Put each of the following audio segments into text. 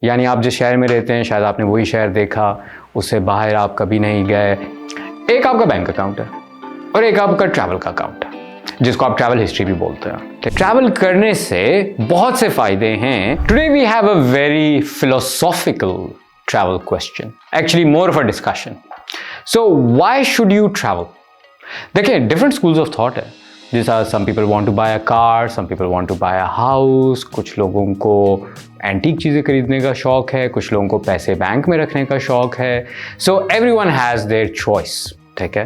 यानी आप जिस शहर में रहते हैं शायद आपने वही शहर देखा, उससे बाहर आप कभी नहीं गए। एक आपका बैंक अकाउंट है और एक आपका ट्रैवल का अकाउंट है, जिसको आप ट्रैवल हिस्ट्री भी बोलते हैं। ट्रैवल करने से बहुत से फायदे हैं। Today we have a very philosophical travel question, actually more of a discussion. So why should you travel? देखिए, डिफरेंट स्कूल्स ऑफ थॉट है। जैसा some people want to buy a car, some people want to buy a house, कुछ लोगों को antique चीज़ें खरीदने का शौक है, कुछ लोगों को पैसे बैंक में रखने का शौक है। So everyone has their choice, ठीक है।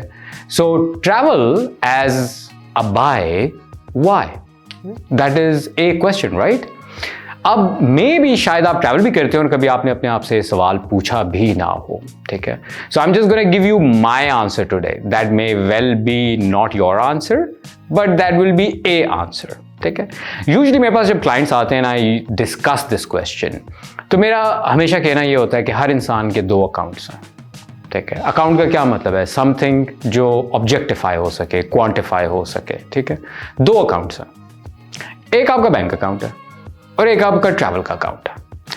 So travel as a buy, why? That is a question, right? अब मे बी शायद आप ट्रैवल भी करते हो और कभी आपने अपने आप से सवाल पूछा भी ना हो, ठीक है। So I am just gonna give you my answer today. That may well be not your answer, but that will be a answer, ठीक है। यूजुअली मेरे पास जब क्लाइंट्स आते हैं ना, आई डिस्कस दिस क्वेश्चन, तो मेरा हमेशा कहना ये होता है कि हर इंसान के दो अकाउंट्स हैं, ठीक है। अकाउंट का क्या मतलब है? समथिंग जो ऑब्जेक्टिफाई हो सके, क्वांटिफाई हो सके, ठीक है। दो अकाउंट्स हैं, एक आपका बैंक अकाउंट है और एक आपका ट्रैवल का अकाउंट है,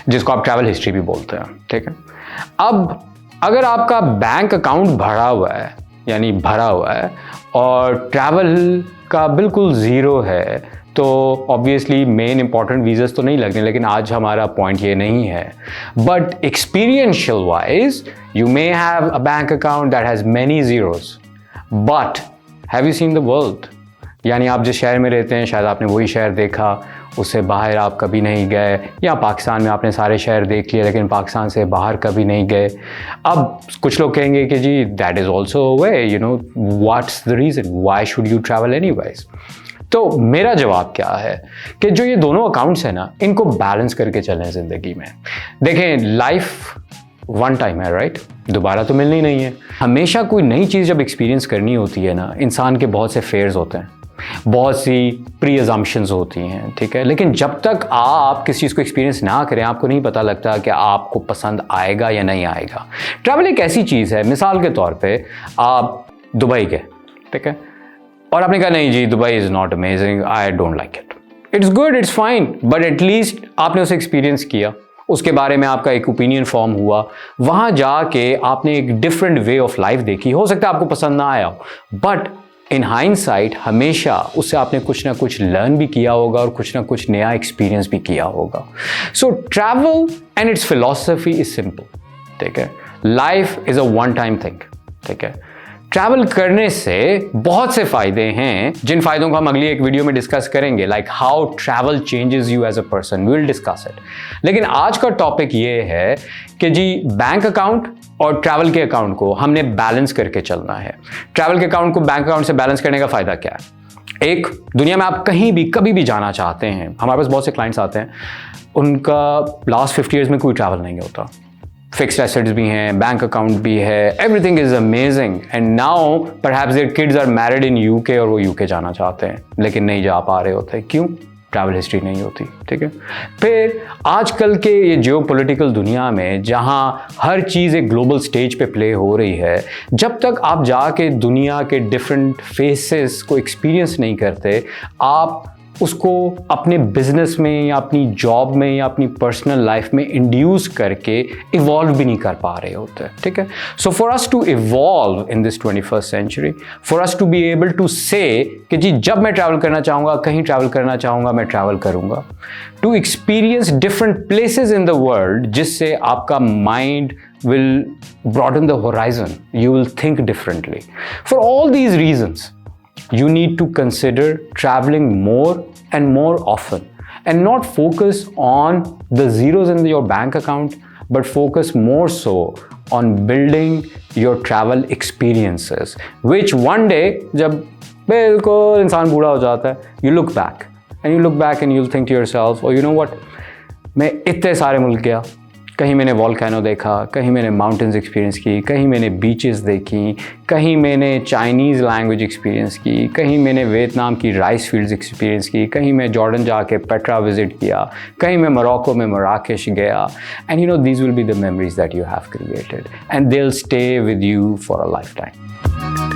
जिसको आप ट्रैवल हिस्ट्री भी बोलते हैं, ठीक है। अब अगर आपका बैंक अकाउंट भरा हुआ है, यानी भरा हुआ है, और ट्रैवल का बिल्कुल ज़ीरो है, तो ऑब्वियसली मेन इंपॉर्टेंट वीज़as तो नहीं लगने, लेकिन आज हमारा पॉइंट ये नहीं है। But experiential wise you may have a bank account that has many zeros, but have you seen the world? यानी आप जिस शहर में रहते हैं शायद आपने वही शहर देखा, उससे बाहर आप कभी नहीं गए, या पाकिस्तान में आपने सारे शहर देख लिए लेकिन पाकिस्तान से बाहर कभी नहीं गए। अब कुछ लोग कहेंगे कि जी that is also a way, you know, what's the reason, why should you travel anyways? तो मेरा जवाब क्या है कि जो ये दोनों अकाउंट्स हैं ना, इनको बैलेंस करके चलें ज़िंदगी में। देखें, लाइफ वन टाइम है, राइट? दोबारा तो मिलनी नहीं है। हमेशा कोई नई चीज़ जब एक्सपीरियंस करनी होती है ना, इंसान के बहुत से फेयर्स होते हैं, बहुत सी प्री अजम्पशंस होती हैं, ठीक है। लेकिन जब तक आप किसी चीज़ को एक्सपीरियंस ना करें, आपको नहीं पता लगता कि आपको पसंद आएगा या नहीं आएगा। ट्रैवल एक ऐसी चीज़ है, मिसाल के तौर पे आप दुबई गए, ठीक है, और आपने कहा नहीं जी Dubai is not amazing, I don't like it. It's good, it's fine, but at least आपने उसे एक्सपीरियंस किया, उसके बारे में आपका एक ओपिनियन फॉर्म हुआ, वहाँ जाके आपने एक डिफरेंट वे ऑफ लाइफ देखी। हो सकता है आपको पसंद ना आया हो, बट इन हाइंडसाइट हमेशा उससे आपने कुछ ना कुछ लर्न भी किया होगा और कुछ ना कुछ नया एक्सपीरियंस भी किया होगा। So travel and its philosophy is simple, ठीक है। Life is a one time thing, ठीक है। ट्रैवल करने से बहुत से फायदे हैं, जिन फायदों को हम अगली एक वीडियो में डिस्कस करेंगे, like how travel changes you as a person, we will discuss it. लेकिन आज का टॉपिक ये है कि जी बैंक अकाउंट और ट्रैवल के अकाउंट को हमने बैलेंस करके चलना है। ट्रैवल के अकाउंट को बैंक अकाउंट से बैलेंस करने का फायदा क्या है? एक, दुनिया में आप कहीं भी कभी भी जाना चाहते हैं, हमारे पास बहुत से क्लाइंट्स आते हैं, उनका लास्ट 50 ईयर्स में कोई ट्रैवल नहीं होता, फिक्स्ड एसेट्स भी हैं, बैंक अकाउंट भी है, everything is amazing, and now perhaps their kids are married in UK और वो यूके जाना चाहते हैं लेकिन नहीं जा पा रहे होते। क्यों? ट्रैवल हिस्ट्री नहीं होती, ठीक है। फिर आजकल के ये जियोपॉलिटिकल दुनिया में जहाँ हर चीज़ एक ग्लोबल स्टेज पे प्ले हो रही है, जब तक आप जाके दुनिया के डिफरेंट फेसेस को एक्सपीरियंस नहीं करते, आप उसको अपने बिजनेस में या अपनी जॉब में या अपनी पर्सनल लाइफ में इंड्यूस करके इवॉल्व भी नहीं कर पा रहे होते, ठीक है। So for us to evolve in this 21st century, for us to be able to say कि जी जब मैं ट्रैवल करना चाहूँगा, कहीं ट्रैवल करना चाहूँगा, मैं ट्रैवल करूँगा, to experience different places in the world, जिससे आपका mind will broaden the horizon, you will think differently. For all these reasons, you need to consider traveling more and more often and not focus on the zeros in your bank account, but focus more so on building your travel experiences, which one day जब बिल्कुल इंसान बूढ़ा हो जाता है, you look back and you'll think to yourself, oh you know what, मैं इतने सारे मुल्क गया, कहीं मैंने वॉल्केनो देखा, कहीं मैंने माउंटेन्स एक्सपीरियंस की, कहीं मैंने बीचेस देखी, कहीं मैंने चाइनीज़ लैंग्वेज एक्सपीरियंस की, कहीं मैंने वियतनाम की राइस फील्ड्स एक्सपीरियंस की, कहीं मैं जॉर्डन जाके पेट्रा विज़िट किया, कहीं मैं मोरक्को में मराकेश गया, and you know these will be the memories that you have created and they will stay with you for a life time.